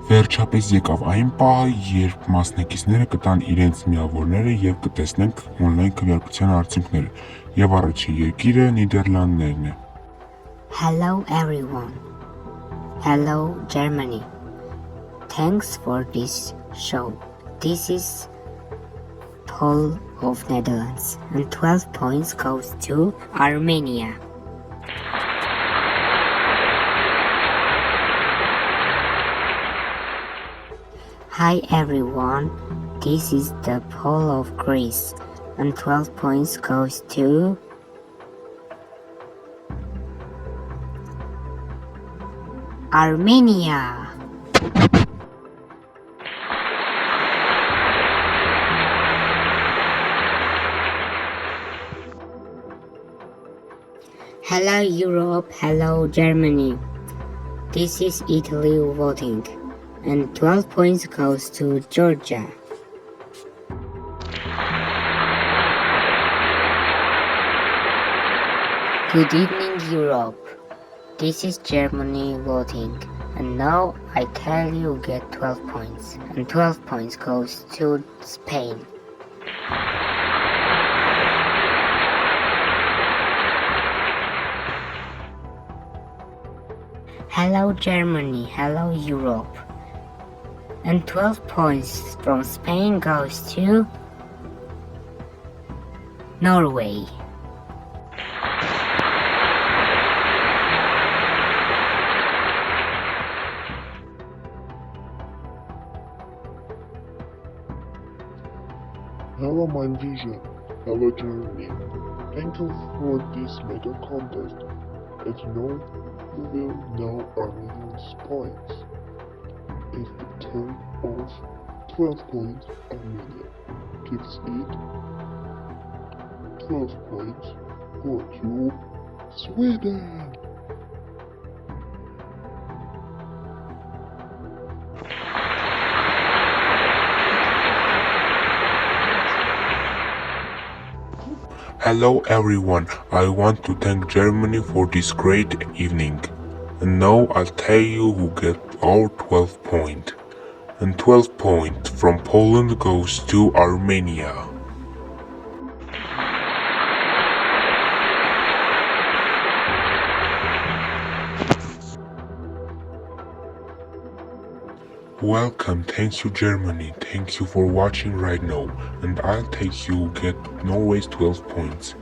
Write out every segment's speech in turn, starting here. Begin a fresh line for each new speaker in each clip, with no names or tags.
Վերջապես եկավ այն պահը, երբ մասնակիցները կտան իրենց միավորները և կտեսնենք օնլայն քվեարկության արդյունքները, և առաջին երկիրը Նիդերլանդներն է։
Hello everyone. Hello Germany. Thanks for this show. This is Paul of Netherlands, and 12 points goes to Armenia. Hi everyone, this is the Paul of Greece, and 12 points goes to Armenia. Hello Europe, hello Germany. This is Italy voting, and 12 points goes to Georgia. Good evening Europe. This is Germany voting, and now I tell you get 12 points, and 12 points goes to Spain. Hello Germany, hello Europe, and 12 points from Spain goes to Norway.
Hello my vision, hello Germany. Thank you for this mega contest. As you know, you will know Armenia's points. If the turn of 12 points, Armenia gives it 12 points go to Sweden.
Hello everyone, I want to thank Germany for this great evening. And now I'll tell you who get our 12 points. And 12 points from Poland goes to Armenia. Welcome, thank you Germany, thank you for watching right now, and I'll take you get Norway's 12 points,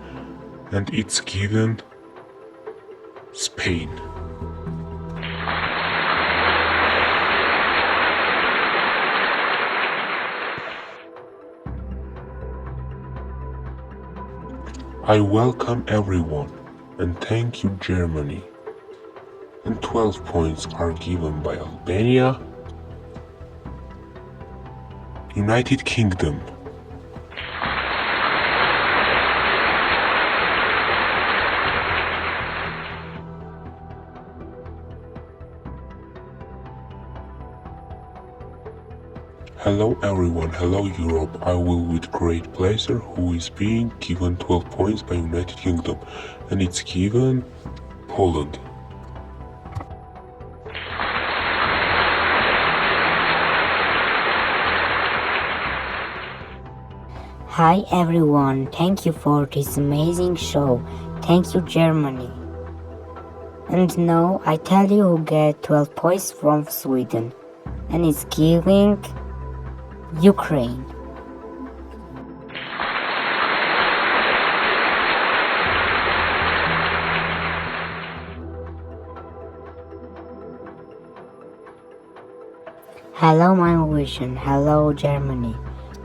and it's given Spain. I welcome everyone, and thank you Germany, and 12 points are given by Albania, United Kingdom, hello everyone, hello Europe, I will with great pleasure who is being given 12 points by United Kingdom, and it's given Poland.
Hi everyone, thank you for this amazing show. Thank you Germany. And now I tell you who get 12 points from Sweden, and it's giving Ukraine. Hello my vision, hello Germany.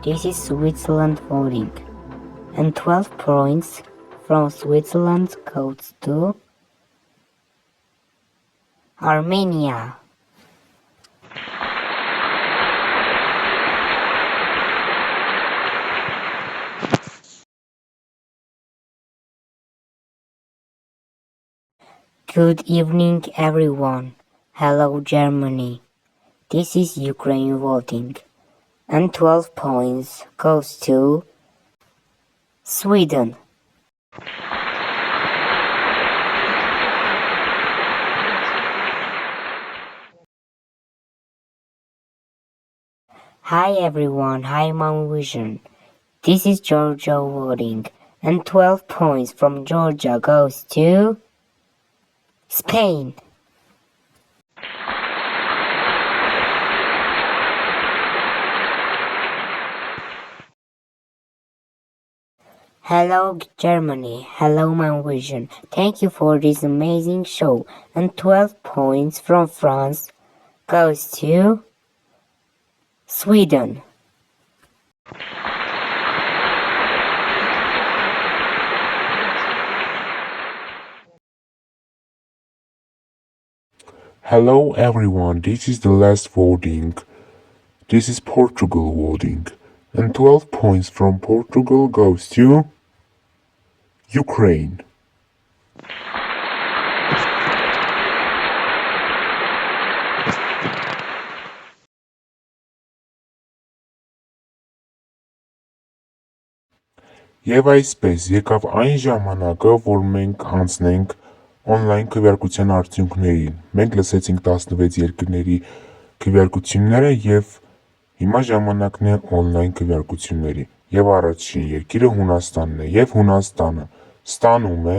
This is Switzerland voting, and 12 points from Switzerland goes to Armenia. Good evening everyone. Hello Germany. This is Ukraine voting, and 12 points goes to Sweden. Hi everyone, hi Mom Vision. This is Georgia voting, and 12 points from Georgia goes to Spain. Hello Germany, hello Mom Vision. Thank you for this amazing show, and 12 points from France goes to Sweden.
Hello everyone, this is the last voting. This is Portugal voting. And 12 points from Portugal goes to Ukraine. Եվ այսպես եկավ այն ժամանակը, որ մենք անցնենք on-line քվեարկության արդյունքներին։ Մենք լսեցինք 16 երկրների քվեարկությունները եւ հիմա ժամանակն է on-line քվեարկությունների։ Եվ առաջին երկիրը Հունաստանն է եւ Հունաստանը ստանում է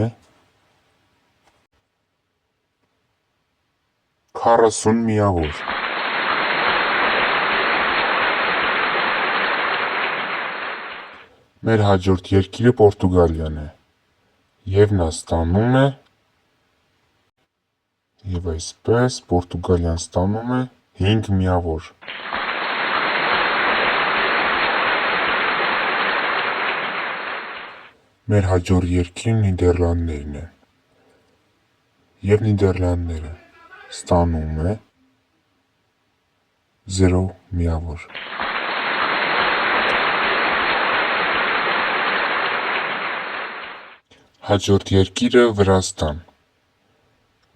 40 միավոր։ Մեր հաջորդ երկիրը Պորտուգալիան է եւ նա ստանում է եւ այսպես Պորտուգալիան ստանում է 5 միավոր։ Մեր հաջորդ երկիրը Նիդերլանդներն են եւ Նիդերլանդները ստանում է 0 միավոր։ Հաջորդ երկիրը Վրաստան։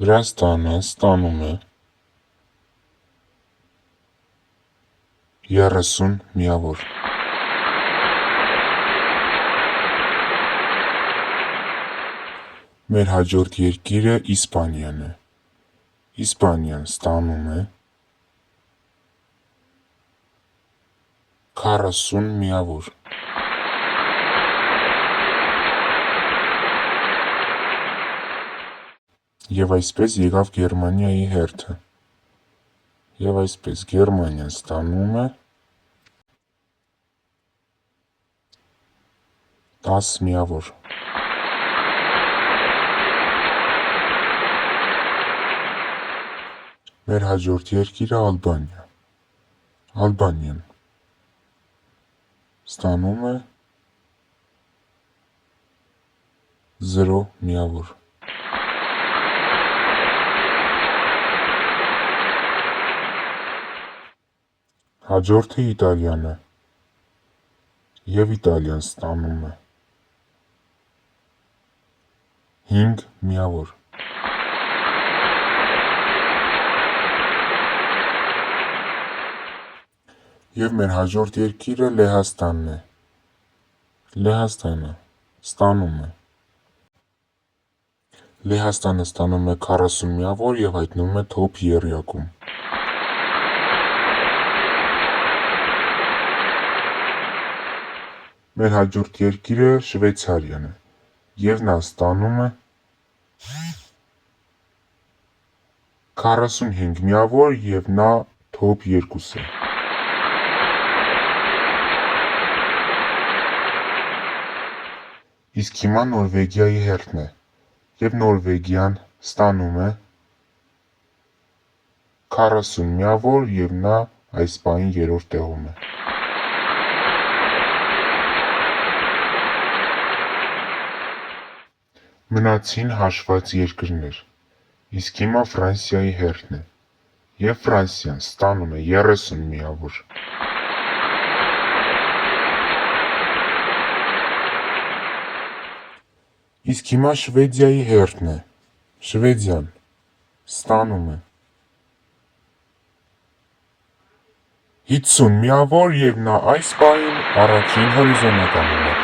Վրաստանը ստանում է 30 միավոր։ Մեր հաջորդ երկիրը Իսպանիան է։ Իսպանիան ստանում է 40 միավոր։ Եվ այսպես եկավ Գերմանիայի հերթը։ Եվ այսպես Գերմանիան ստանում է 10 միավոր։ Մեր հաջորդ երկիրը Ալբանիա։ Ալբանիան ստանում է 0 միավոր։ Հաջորդը Իտալիան է։ Եվ Իտալիան ստանում է 5 միավոր։ Եվ մեր հաջորդ երկիրը Լեհաստանն է։ Լեհաստանը ստանում է 40 միավոր եւ հայտնվում է top 30-ում։ Մեր հաջորդ երկիրը Շվեյցարիան է եւ նա ստանում է 45 միավոր եւ նա top 2 է։ Իսկ հիմա Նորվեգիայի հերթն է եւ Նորվեգիան ստանում է 40 միավոր եւ նա այս պահին 3-րդ տեղում է։ Մնացին հաշված երկրներ, իսկ հիմա Ֆրանսիայի հերթն է, եւ Ֆրանսիան ստանում է 30 միավոր։ Իսկ հիմա Շվեդիայի հերթն է, Շվեդիան ստանում է 50 միավոր եւ նա այս պահին առաջին հորիզոնականում է։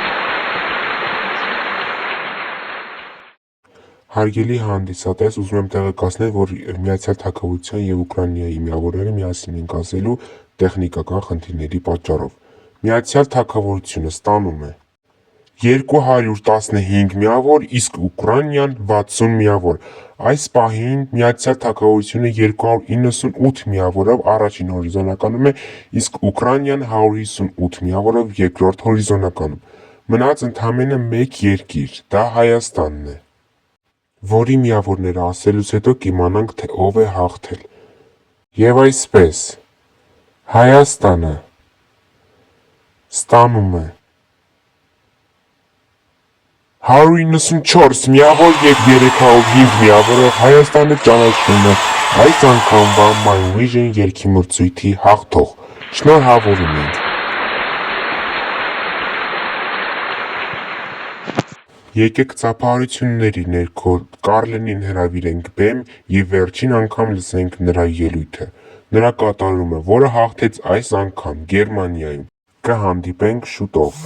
Հարգելի հանդիսատես, ուզում եմ տեղեկացնել, որ Միացյալ Թագավորության եւ Ուկրաինայի միավորները միասին են կազմելու տեխնիկական խնդիրների պատճառով։ Միացյալ Թագավորությունը ստանում է 215 միավոր, իսկ Ուկրաինան 60 միավոր։ Այս պահին Միացյալ Թագավորությունը 298 միավորով առաջին հորիզոնականում է, իսկ Ուկրաինան 158 միավորով երկրորդ հորիզոնականում։ Մնաց ընդամենը մեկ երկիր, դա Հայաստանն է, որի միավորները ասելուց հետո կիմանանք, թե ով է հաղթել։ Եվ այսպես, Հայաստանը ստանում է 194 միավոր և 305 միավորով Հայաստանը ճանաչվում է այս անգամվա Mine երգի մրցույթի հաղթող։ Շնորհավորում ենք։ Եկեք ծափահարությունների ներքո Կարլենին հրավիրենք բեմ և վերջին անգամ լսենք նրա ելույթը, նրա կատարումը, որը հաղթեց այս անգամ Գերմանիայում։ Կհանդիպենք շուտով։